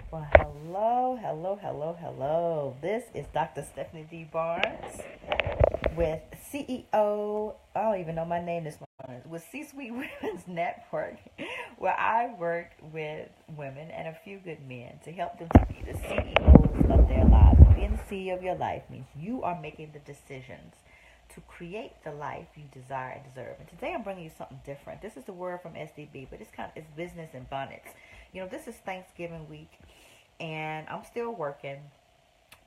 Well, hello. This is Dr. Stephanie D. Barnes with CEO. I don't even know my name this morning. With C-Suite Women's Network, where I work with women and a few good men to help them to be the CEOs of their lives. Being the CEO of your life means you are making the decisions to create the life you desire and deserve. And today I'm bringing you something different. This is the word from SDB, but it's business and bonnets. This is Thanksgiving week, and I'm still working,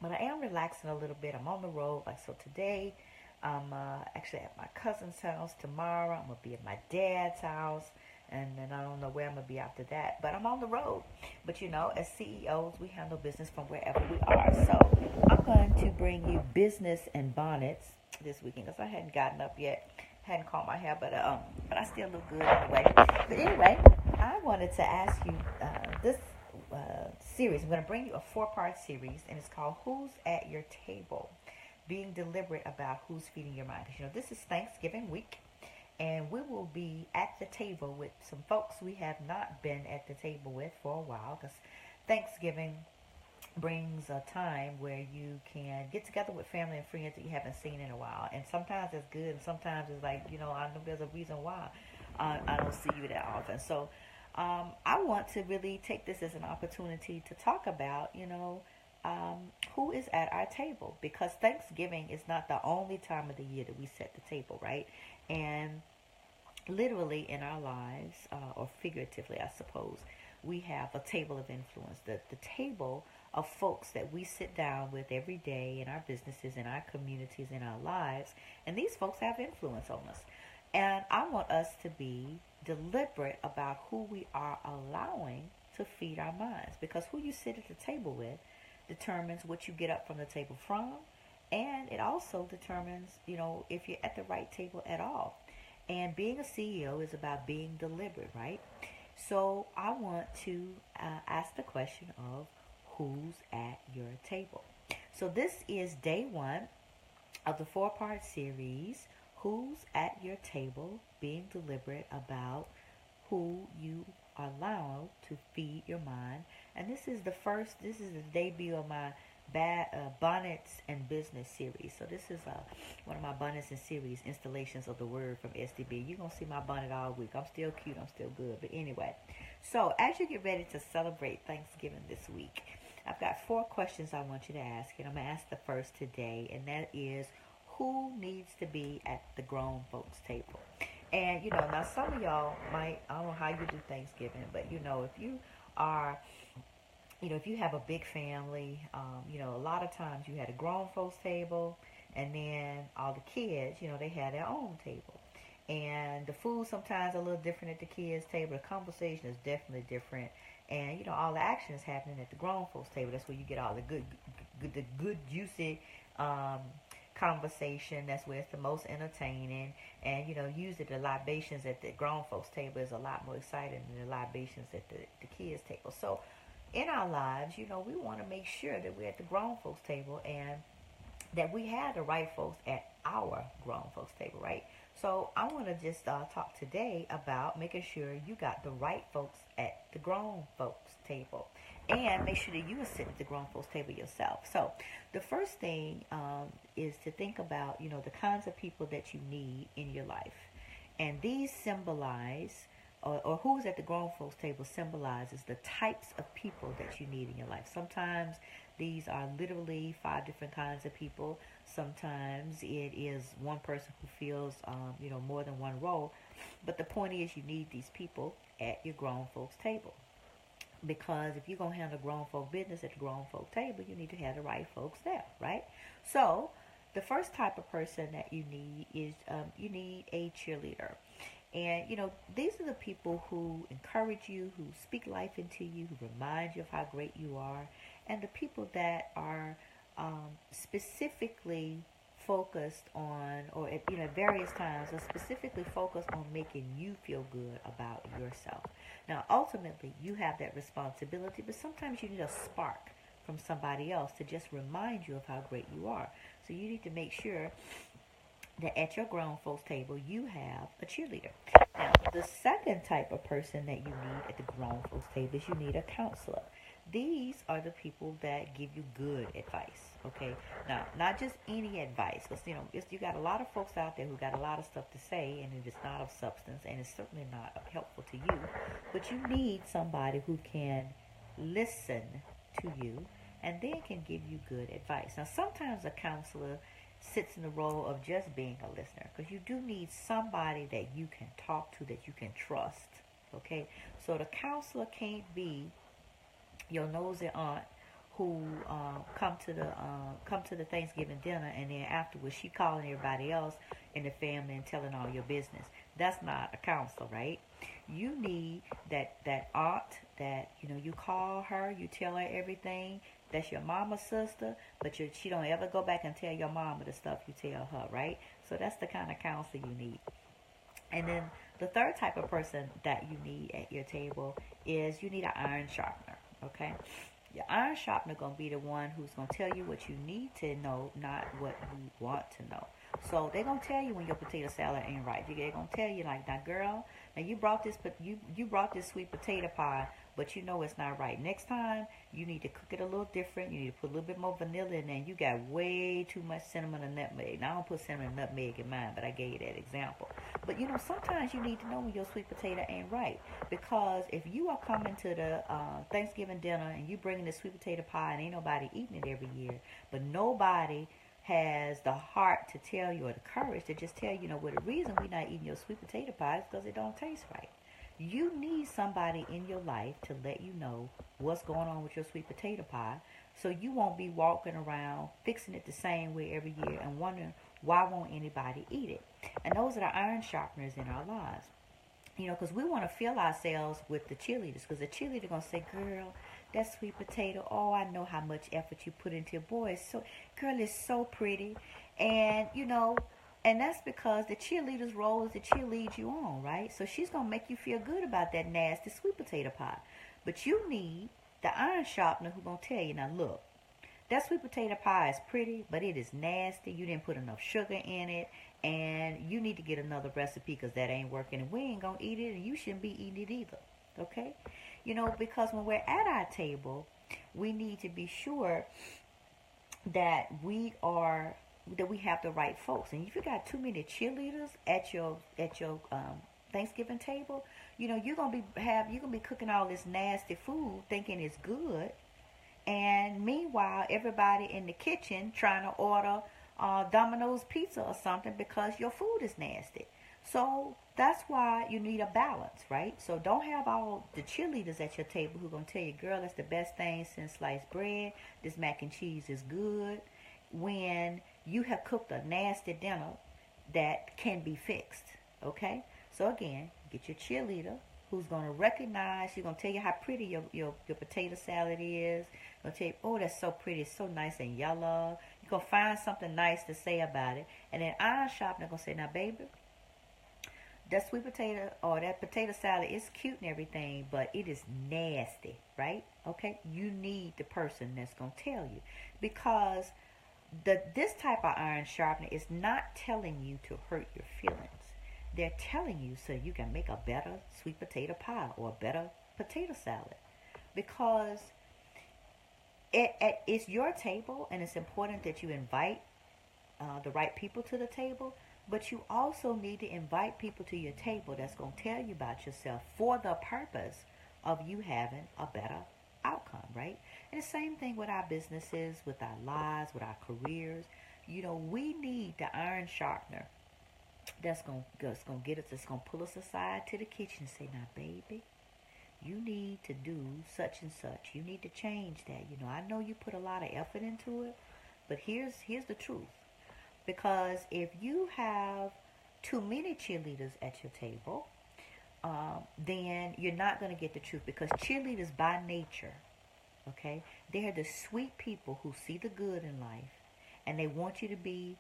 but I am relaxing a little bit. I'm on the road. Like, so today, I'm actually at my cousin's house. Tomorrow, I'm going to be at my dad's house. And then I don't know where I'm going to be after that. But I'm on the road. But as CEOs, we handle business from wherever we are. So I'm going to bring you business and bonnets this weekend because I hadn't gotten up yet. Hadn't combed my hair, but I still look good anyway. But anyway, I wanted to ask you this series. I'm going to bring you a 4-part series, and it's called Who's at Your Table? Being deliberate about who's feeding your mind. Because, this is Thanksgiving week, and we will be at the table with some folks we have not been at the table with for a while, because Thanksgiving brings a time where you can get together with family and friends that you haven't seen in a while. And sometimes it's good, and sometimes it's like, I know there's a reason why I don't see you that often. So I want to really take this as an opportunity to talk about, who is at our table, because Thanksgiving is not the only time of the year that we set the table, right? And literally in our lives, or figuratively, I suppose, we have a table of influence, the table of folks that we sit down with every day in our businesses, in our communities, in our lives, and these folks have influence on us. And I want us to be deliberate about who we are allowing to feed our minds, because who you sit at the table with determines what you get up from the table from, and it also determines, if you're at the right table at all. And being a CEO is about being deliberate, right? So I want to ask the question of who's at your table. So this is day 1 of the 4-part series, Who's at Your Table? Being deliberate about who you allow to feed your mind. And this is the debut of my bonnets and business series. So this is one of my bonnets and series installations of the word from SDB. You're going to see my bonnet all week. I'm still cute. I'm still good. But anyway, so as you get ready to celebrate Thanksgiving this week, I've got 4 questions I want you to ask. And I'm going to ask the first today. And that is, who needs to be at the grown folks table? And, now some of y'all might, I don't know how you do Thanksgiving, but, if you are, if you have a big family, a lot of times you had a grown folks table, and then all the kids, they had their own table. And the food sometimes a little different at the kids' table. The conversation is definitely different. And, all the action is happening at the grown folks table. That's where you get all the good juicy conversation. That's where it's the most entertaining. And usually the libations at the grown folks table is a lot more exciting than the libations at the kids table. So in our lives, we want to make sure that we're at the grown folks table, and that we have the right folks at our grown folks table, right? So I want to just talk today about making sure you got the right folks at the grown folks table, and make sure that you are sitting at the grown folks table yourself. So the first thing is to think about, the kinds of people that you need in your life. And these symbolize, or who's at the grown folks table symbolizes the types of people that you need in your life. Sometimes these are literally 5 different kinds of people. Sometimes it is one person who feels, more than one role. But the point is, you need these people at your grown folks table. Because if you're going to handle grown folk business at the grown folk table, you need to have the right folks there, right? So the first type of person that you need is you need a cheerleader. And, these are the people who encourage you, who speak life into you, who remind you of how great you are, and the people that are specifically focused on, or at various times, are specifically focused on making you feel good about yourself. Now, ultimately, you have that responsibility, but sometimes you need a spark from somebody else to just remind you of how great you are. So you need to make sure that at your grown folks table, you have a cheerleader. Now, the second type of person that you need at the grown folks table is you need a counselor. These are the people that give you good advice. Okay, now not just any advice, because you got a lot of folks out there who got a lot of stuff to say, and it is not of substance, and it's certainly not helpful to you. But you need somebody who can listen to you and then can give you good advice. Now, sometimes a counselor sits in the role of just being a listener, because you do need somebody that you can talk to, that you can trust. Okay, so the counselor can't be your nosy aunt who come to the Thanksgiving dinner, and then afterwards she calling everybody else in the family and telling all your business. That's not a counselor, right? You need that aunt that you call her, you tell her everything. That's your mama's sister, but she don't ever go back and tell your mama the stuff you tell her, right? So that's the kind of counselor you need. And then the third type of person that you need at your table is you need an iron sharpener. Okay, your iron sharpener gonna be the one who's gonna tell you what you need to know, not what you want to know. So they're gonna tell you when your potato salad ain't right. They're gonna tell you like, now girl, now you brought this, but you brought this sweet potato pie, but you know it's not right. Next time you need to cook it a little different. You need to put a little bit more vanilla in there. And you got way too much cinnamon and nutmeg. Now I don't put cinnamon and nutmeg in mine, but I gave you that example. But sometimes you need to know when your sweet potato ain't right, because if you are coming to the Thanksgiving dinner and you bringing the sweet potato pie and ain't nobody eating it every year, but nobody has the heart to tell you, or the courage to just tell you, well, the reason we're not eating your sweet potato pie is because it don't taste right. You need somebody in your life to let you know what's going on with your sweet potato pie, so you won't be walking around fixing it the same way every year and wondering why won't anybody eat it. And those are the iron sharpeners in our lives. Because we want to fill ourselves with the cheerleaders, because the cheerleader going to say, girl, that sweet potato, oh, I know how much effort you put into it. Boy, girl, it's so pretty. And, and that's because the cheerleader's role is to cheerlead you on, right? So she's going to make you feel good about that nasty sweet potato pie. But you need the iron sharpener who's going to tell you, now look, that sweet potato pie is pretty, but it is nasty. You didn't put enough sugar in it, and you need to get another recipe, because that ain't working, and we ain't going to eat it, and you shouldn't be eating it either, okay? Because when we're at our table, we need to be sure that we have the right folks. And if you got too many cheerleaders at your Thanksgiving table, you're gonna be cooking all this nasty food thinking it's good, and meanwhile everybody in the kitchen trying to order Domino's pizza or something because your food is nasty. So that's why you need a balance, right? So don't have all the cheerleaders at your table who are going to tell you, girl, that's the best thing since sliced bread. This mac and cheese is good. When you have cooked a nasty dinner that can be fixed, okay? So again, get your cheerleader who's going to recognize, she's going to tell you how pretty your potato salad is. Going to tell you, oh, that's so pretty. It's so nice and yellow. You're going to find something nice to say about it. And then iron sharpener going to say, now, baby, that sweet potato or that potato salad is cute and everything, but it is nasty, right? Okay, you need the person that's going to tell you, because this type of iron sharpener is not telling you to hurt your feelings. They're telling you so you can make a better sweet potato pie or a better potato salad, because it's your table, and it's important that you invite the right people to the table. But you also need to invite people to your table that's going to tell you about yourself for the purpose of you having a better outcome, right? And the same thing with our businesses, with our lives, with our careers. We need the iron sharpener that's going to get us, that's going to pull us aside to the kitchen and say, now, baby, you need to do such and such. You need to change that. I know you put a lot of effort into it, but here's the truth. Because if you have too many cheerleaders at your table, then you're not going to get the truth. Because cheerleaders by nature, okay, they're the sweet people who see the good in life, and they want you to be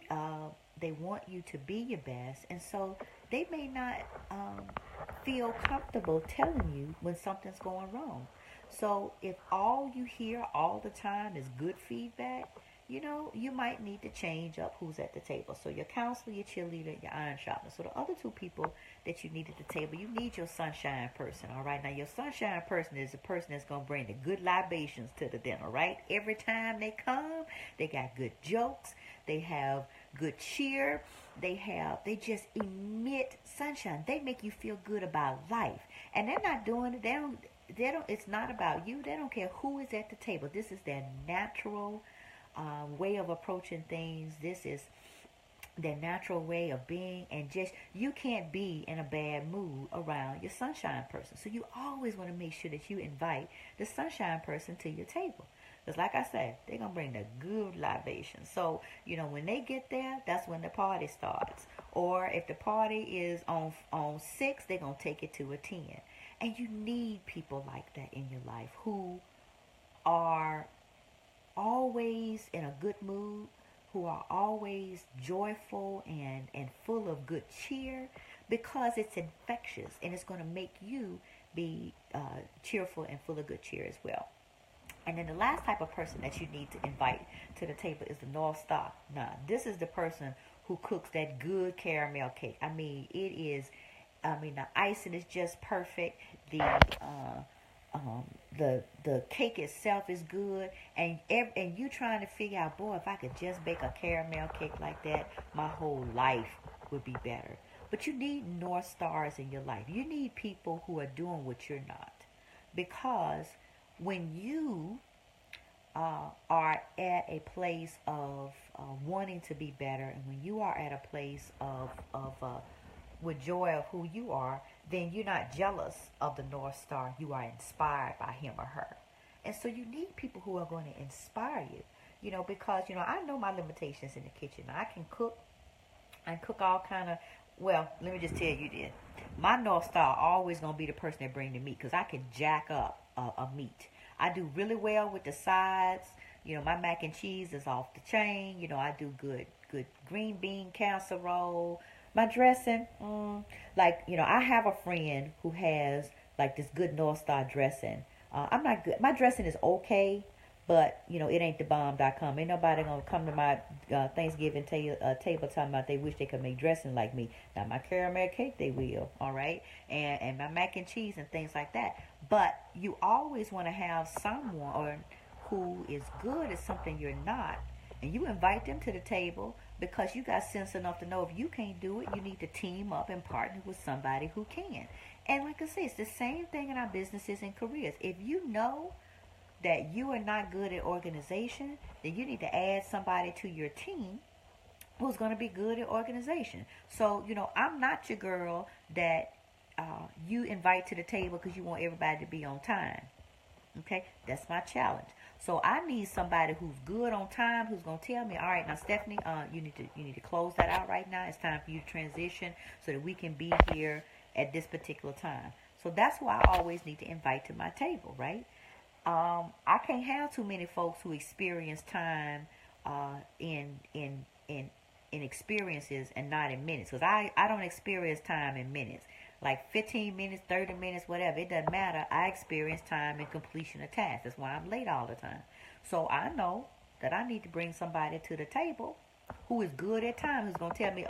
your best, and so they may not feel comfortable telling you when something's going wrong. So if all you hear all the time is good feedback, you might need to change up who's at the table. So your counselor, your cheerleader, your iron sharpener. So the other two people that you need at the table, you need your sunshine person, all right? Now, your sunshine person is the person that's going to bring the good libations to the dinner, right? Every time they come, they got good jokes. They have good cheer. They just emit sunshine. They make you feel good about life. And they're not doing it. It's not about you. They don't care who is at the table. This is their natural way of approaching things. This is their natural way of being, and just you can't be in a bad mood around your sunshine person. So you always want to make sure that you invite the sunshine person to your table. Because like I said, they're going to bring the good libation. So, when they get there, that's when the party starts. Or if the party is on 6, they're going to take it to a 10. And you need people like that in your life who are always in a good mood, who are always joyful and full of good cheer, because it's infectious and it's going to make you be cheerful and full of good cheer as well. And then the last type of person that you need to invite to the table is the North Star. Now, this is the person who cooks that good caramel cake. The icing is just perfect. The cake itself is good, and you trying to figure out, boy, if I could just bake a caramel cake like that, my whole life would be better. But you need North Stars in your life. You need people who are doing what you're not, because when you are at a place of wanting to be better, and when you are at a place of with joy of who you are, then you're not jealous of the North Star. You are inspired by him or her. And so you need people who are going to inspire you, because, I know my limitations in the kitchen. I can cook. I cook all kind of, well, let me just tell you this. My North Star always going to be the person that bring the meat, because I can jack up a meat. I do really well with the sides. My mac and cheese is off the chain. I do good green bean casserole. My dressing, I have a friend who has like this good North Star dressing. I'm not good. My dressing is okay, but it ain't thebomb.com. Ain't nobody gonna come to my Thanksgiving table talking about they wish they could make dressing like me. Now my caramel cake they will, all right, and my mac and cheese and things like that. But you always want to have someone who is good at something you're not, and you invite them to the table, because you got sense enough to know if you can't do it, you need to team up and partner with somebody who can. And like I say, it's the same thing in our businesses and careers. If you know that you are not good at organization, then you need to add somebody to your team who's going to be good at organization. So, I'm not your girl that you invite to the table because you want everybody to be on time. Okay, that's my challenge. So I need somebody who's good on time, who's gonna tell me, all right, now Stephanie, you need to close that out right now. It's time for you to transition so that we can be here at this particular time. So that's who I always need to invite to my table, right? I can't have too many folks who experience time in experiences and not in minutes, because I don't experience time in minutes. Like 15 minutes, 30 minutes, whatever. It doesn't matter. I experience time in completion of tasks. That's why I'm late all the time. So I know that I need to bring somebody to the table who is good at time, who's going to tell me,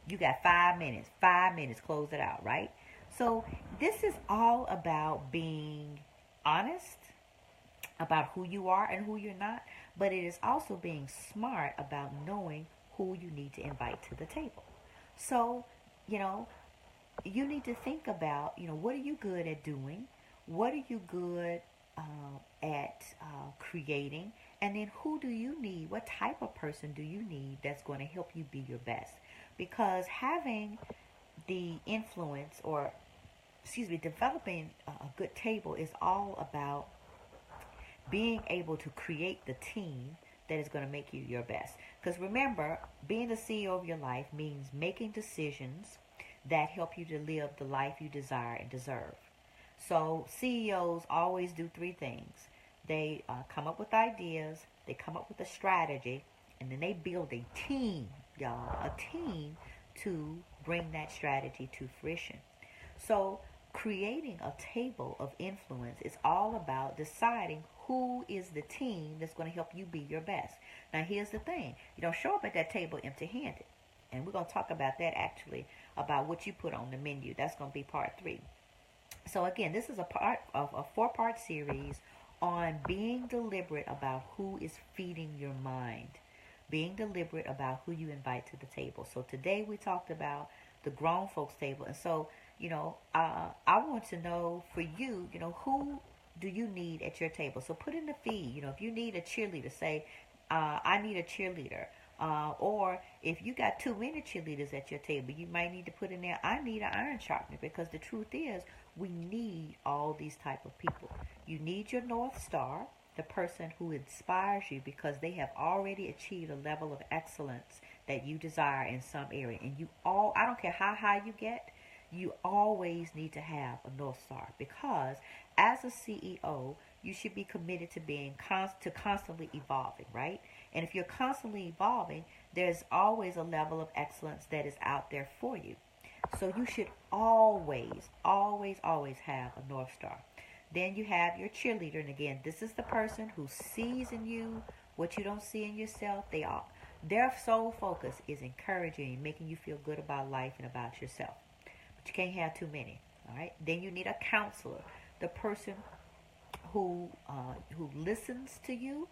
you got 5 minutes. 5 minutes, close it out, right? So this is all about being honest about who you are and who you're not. But it is also being smart about knowing who you need to invite to the table. So, you need to think about, what are you good at doing? What are you good at creating? And then who do you need? What type of person do you need that's going to help you be your best? Because having the influence developing a good table is all about being able to create the team that is going to make you your best. Because remember, being the CEO of your life means making decisions that help you to live the life you desire and deserve. So CEOs always do 3 things. They come up with ideas, they come up with a strategy, and then they build a team, y'all, a team to bring that strategy to fruition. So creating a table of influence is all about deciding who is the team that's going to help you be your best. Now, here's the thing. You don't show up at that table empty-handed. And we're going to talk about that actually, about what you put on the menu. That's going to be part 3. So again, this is a part of a 4-part series on being deliberate about who is feeding your mind. Being deliberate about who you invite to the table. So today we talked about the grown folks table. And so, I want to know for you, who do you need at your table? So put in the feed. If you need a cheerleader, say, I need a cheerleader. Or if you got too many cheerleaders at your table, you might need to put in there, I need an iron sharpener, because the truth is we need all these type of people. You need your North Star, the person who inspires you because they have already achieved a level of excellence that you desire in some area. And I don't care how high you get, you always need to have a North Star, because as a CEO, you should be committed to being constantly evolving, right? And if you're constantly evolving, there's always a level of excellence that is out there for you. So you should always, always, always have a North Star. Then you have your cheerleader. And again, this is the person who sees in you what you don't see in yourself. Their sole focus is encouraging and making you feel good about life and about yourself. But you can't have too many. All right. Then you need a counselor, the person who listens to you,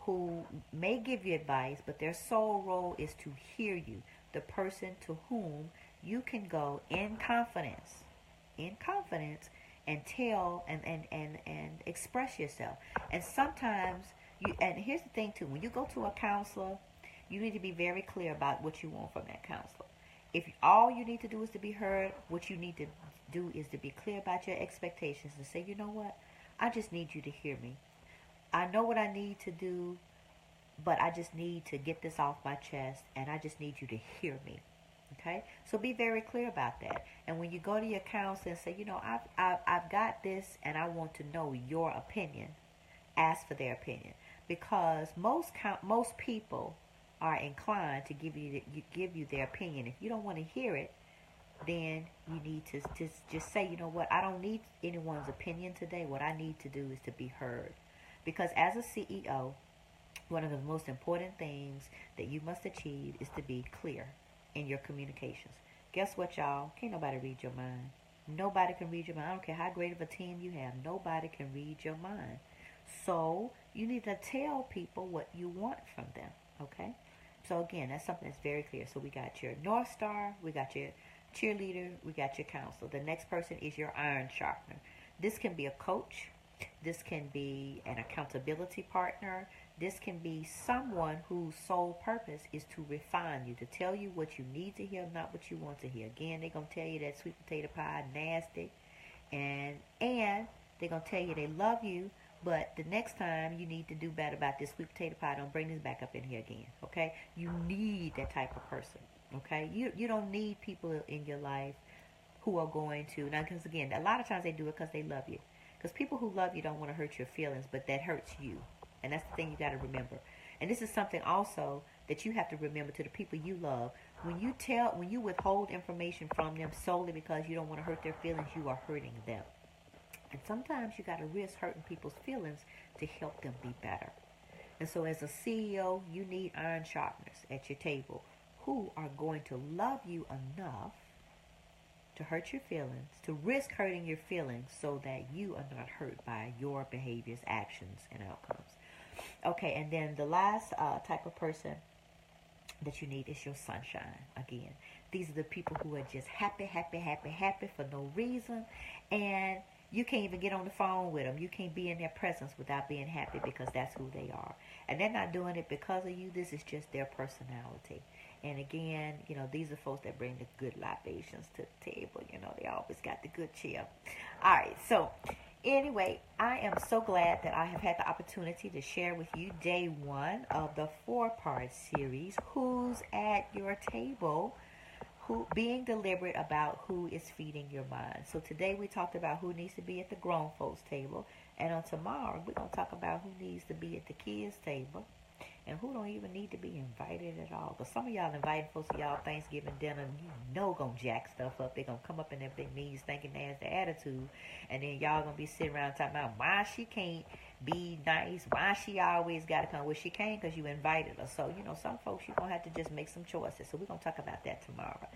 who may give you advice, but their sole role is to hear you. The person to whom you can go in confidence, and tell and express yourself. And sometimes and here's the thing too, when you go to a counselor, you need to be very clear about what you want from that counselor. If all you need to do is to be heard, what you need to do is to be clear about your expectations and say, you know what, I just need you to hear me. I know what I need to do, but I just need to get this off my chest, and I just need you to hear me. Okay? So be very clear about that. And when you go to your counselor and say, I've got this, and I want to know your opinion, ask for their opinion. Because most people are inclined to give you their opinion. If you don't want to hear it, then you need to just say, you know what, I don't need anyone's opinion today. What I need to do is to be heard. Because as a CEO, one of the most important things that you must achieve is to be clear in your communications. Guess what, y'all? Can't nobody read your mind. Nobody can read your mind. I don't care how great of a team you have. Nobody can read your mind. So you need to tell people what you want from them, okay? So again, that's something that's very clear. So we got your North Star, we got your cheerleader, we got your counselor. The next person is your iron sharpener. This can be a coach. This can be an accountability partner. This can be someone whose sole purpose is to refine you, to tell you what you need to hear, not what you want to hear. Again, they're going to tell you that sweet potato pie nasty, and they're going to tell you they love you, but the next time you need to do better about this sweet potato pie. Don't bring this back up in here again, okay? You need that type of person, okay? You don't need people in your life who are going to, now because again, a lot of times they do it because they love you. Because people who love you don't want to hurt your feelings, but that hurts you. And that's the thing you got to remember. And this is something also that you have to remember to the people you love. When you withhold information from them solely because you don't want to hurt their feelings, you are hurting them. And sometimes you got to risk hurting people's feelings to help them be better. And so as a CEO, you need iron sharpeners at your table who are going to love you enough to hurt your feelings, to risk hurting your feelings so that you are not hurt by your behaviors, actions, and outcomes. Okay, and then the last type of person that you need is your sunshine. Again, these are the people who are just happy for no reason, and you can't even get on the phone with them. You can't be in their presence without being happy because that's who they are. And they're not doing it because of you. This is just their personality. And again, these are folks that bring the good libations to the table. They always got the good cheer. All right, so anyway, I am so glad that I have had the opportunity to share with you day 1 of the 4-part series, Who's at Your Table? Being deliberate about who is feeding your mind. So today we talked about who needs to be at the grown folks table. And on tomorrow, we're going to talk about who needs to be at the kids table. and who don't even need to be invited at all. Because some of y'all inviting folks to y'all Thanksgiving dinner, and you know gonna jack stuff up. They're gonna come up in their big knees thinking nasty attitude, and then y'all gonna be sitting around talking about why she can't be nice, why she always gotta come. Well, she came because you invited her. So, some folks you're gonna have to just make some choices. So we're gonna talk about that tomorrow.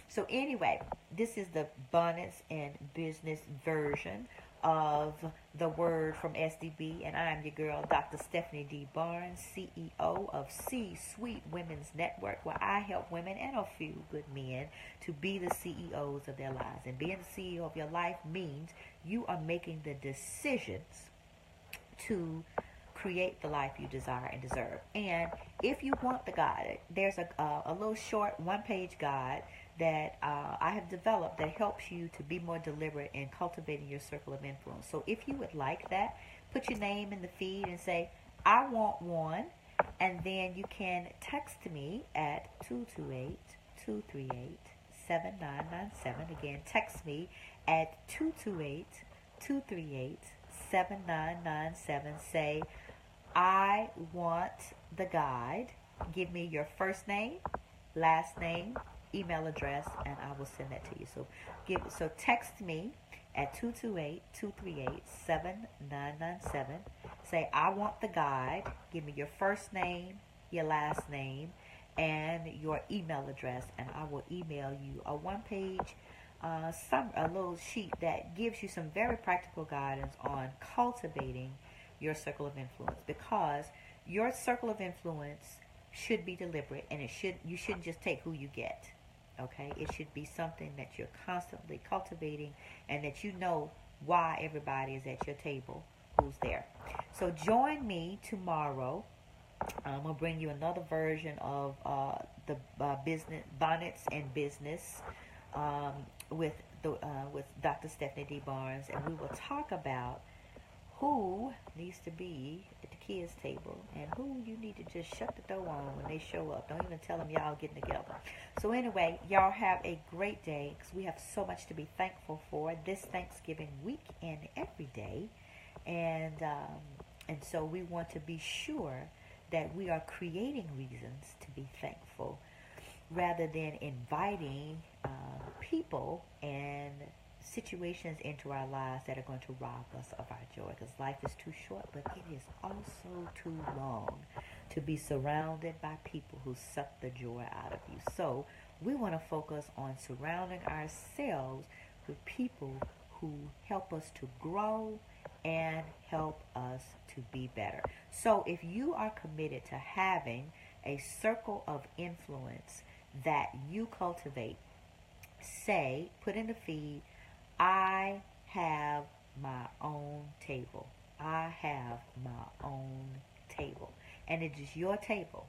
So anyway, this is the Bonnets and Business version of the word from SDB, and I'm your girl, Dr. Stephanie D. Barnes, CEO of C-Suite Women's Network, where I help women and a few good men to be the CEOs of their lives. And being the CEO of your life means you are making the decisions to create the life you desire and deserve. And if you want the guide, there's a little short one-page guide that I have developed that helps you to be more deliberate in cultivating your circle of influence. So if you would like that, put your name in the feed and say, I want one, and then you can text me at 228-238-7997. Again, text me at 228-238-7997. Say, I want the guide. Give me your first name, last name, email address, and I will send that to you. So text me at 228-238-7997. Say, I want the guide. Give me your first name, your last name, and your email address, and I will email you a one-page a little sheet that gives you some very practical guidance on cultivating your circle of influence, because your circle of influence should be deliberate, and you shouldn't just take who you get. Okay, it should be something that you're constantly cultivating, and that you know why everybody is at your table, who's there. So join me tomorrow. I'm gonna bring you another version of the business Bonnets and Business with Dr. Stephanie D. Barnes, and we will talk about who needs to be at the kids' table and who you need to just shut the door on when they show up. Don't even tell them y'all getting together. So anyway, y'all have a great day, because we have so much to be thankful for this Thanksgiving week and every day. And so we want to be sure that we are creating reasons to be thankful, rather than inviting people and situations into our lives that are going to rob us of our joy, because life is too short, but it is also too long to be surrounded by people who suck the joy out of you. So we want to focus on surrounding ourselves with people who help us to grow and help us to be better. So if you are committed to having a circle of influence that you cultivate, put in the feed, I have my own table. I have my own table. And it is your table.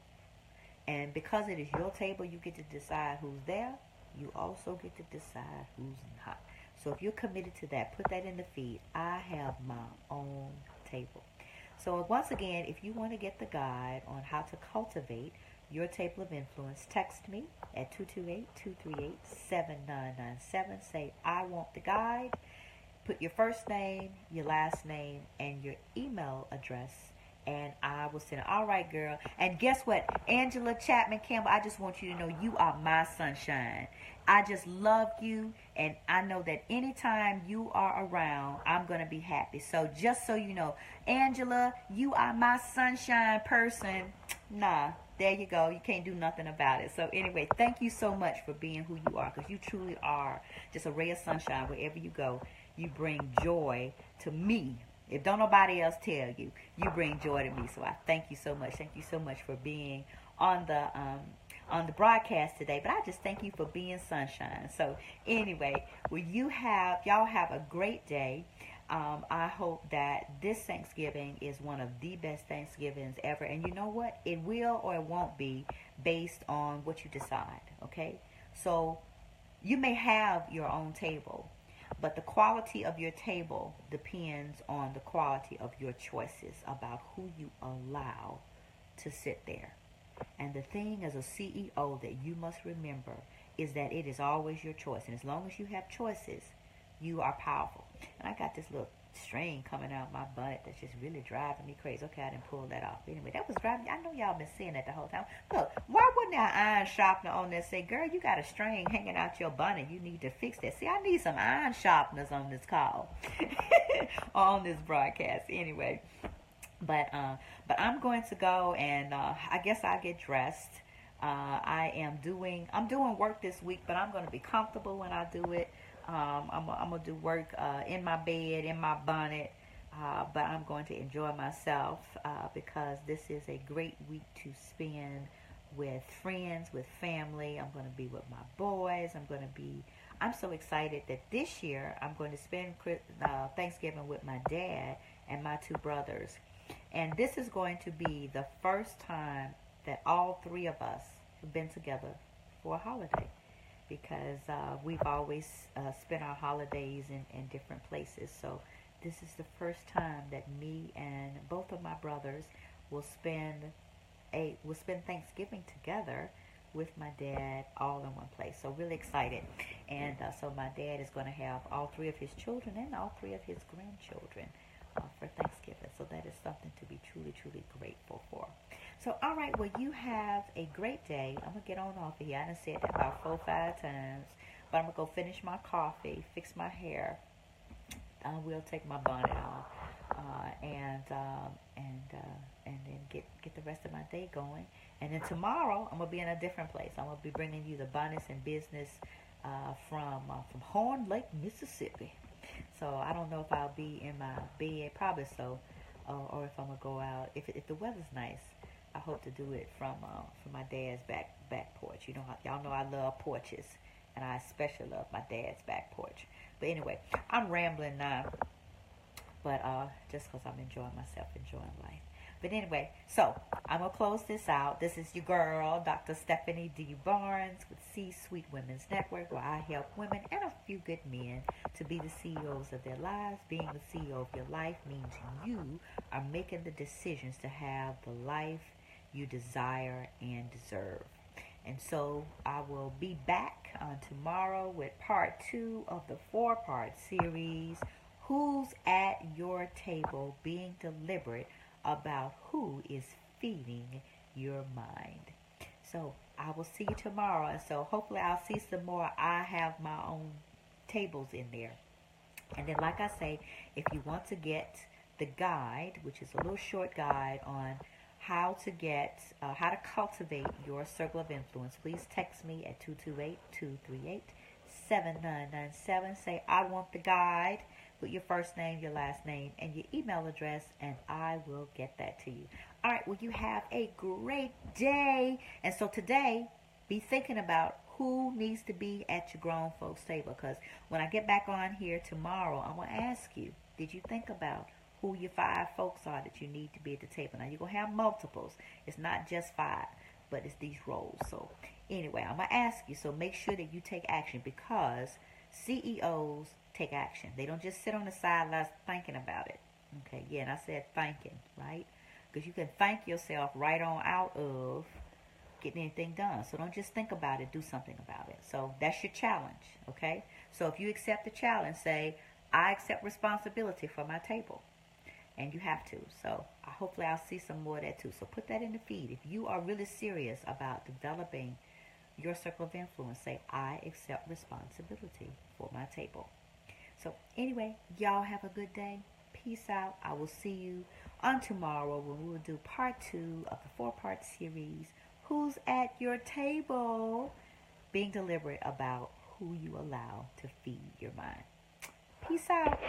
And because it is your table, you get to decide who's there. You also get to decide who's not. So if you're committed to that, put that in the feed. I have my own table. So once again, if you want to get the guide on how to cultivate your table of influence, text me at 228-238-7997. Say, I want the guide. Put your first name, your last name, and your email address, and I will send it. All right, girl. And guess what? Angela Chapman Campbell, I just want you to know you are my sunshine. I just love you, and I know that anytime you are around, I'm going to be happy. So just so you know, Angela, you are my sunshine person. Nah, there you go. You can't do nothing about it. So anyway, thank you so much for being who you are, because you truly are just a ray of sunshine wherever you go. You bring joy to me. If don't nobody else tell you, you bring joy to me. So I thank you so much. Thank you so much for being on the broadcast today. But I just thank you for being sunshine. So anyway, y'all have a great day. I hope that this Thanksgiving is one of the best Thanksgivings ever. And you know what? It will or it won't be based on what you decide. Okay? So you may have your own table, but the quality of your table depends on the quality of your choices about who you allow to sit there. And the thing as a CEO that you must remember is that it is always your choice. And as long as you have choices, you are powerful. And I got this little string coming out my butt that's just really driving me crazy. Okay, I didn't pull that off. Anyway, that was driving me. I know y'all been seeing that the whole time. Look, why wouldn't there an iron sharpener on there say, girl, you got a string hanging out your bonnet. You need to fix that. See, I need some iron sharpeners on this call. On this broadcast. Anyway. But I'm going to go and I guess I'll get dressed. I'm doing work this week, but I'm going to be comfortable when I do it. I'm going to do work in my bed, in my bonnet, but I'm going to enjoy myself because this is a great week to spend with friends, with family. I'm going to be with my boys. I'm so excited that this year I'm going to spend Thanksgiving with my dad and my two brothers. And this is going to be the first time that all three of us have been together for a holiday, because we've always spent our holidays in different places. So this is the first time that me and both of my brothers will spend Thanksgiving together with my dad all in one place. So really excited. And so my dad is going to have all three of his children and all three of his grandchildren for Thanksgiving. So that is something to be truly, truly grateful for. So, all right, well, you have a great day. I'm going to get on off of here. I done said that about 4 or 5 times. But I'm going to go finish my coffee, fix my hair. I will take my bonnet off. And then get the rest of my day going. And then tomorrow, I'm going to be in a different place. I'm going to be bringing you the Bonnets and Business from Horn Lake, Mississippi. So I don't know if I'll be in my bed, probably so, or if I'm gonna go out. If the weather's nice, I hope to do it from my dad's back porch. You know, y'all know I love porches, and I especially love my dad's back porch. But anyway, I'm rambling now, but just because I'm enjoying myself, enjoying life. But anyway, so I'm going to close this out. This is your girl, Dr. Stephanie D. Barnes with C-Suite Women's Network, where I help women and a few good men to be the CEOs of their lives. Being the CEO of your life means you are making the decisions to have the life you desire and deserve. And so I will be back on tomorrow with part 2 of the 4-part series, Who's at Your Table? Being Deliberate about who is feeding your mind. So I will see you tomorrow, and so hopefully I'll see some more. I have my own tables in there. And then, like I say, if you want to get the guide, which is a little short guide on how to cultivate your circle of influence, please text me at 228-238-7997. Say, I want the guide. Put your first name, your last name, and your email address, and I will get that to you. All right, well, you have a great day. And so today, be thinking about who needs to be at your grown folks table, because when I get back on here tomorrow, I'm going to ask you, did you think about who your 5 folks are that you need to be at the table? Now, you're going to have multiples. It's not just 5, but it's these roles. So anyway, I'm going to ask you, so make sure that you take action, because CEOs take action. They don't just sit on the sidelines thinking about it. Okay, yeah, and I said thinking, right? Because you can thank yourself right on out of getting anything done. So don't just think about it, do something about it. So that's your challenge, okay? So if you accept the challenge, say, I accept responsibility for my table. And you have to. So hopefully I'll see some more of that too. So put that in the feed. If you are really serious about developing your circle of influence, say, I accept responsibility for my table. So anyway, y'all have a good day. Peace out. I will see you on tomorrow when we will do part 2 of the 4-part series, Who's at Your Table? Being deliberate about who you allow to feed your mind. Peace out.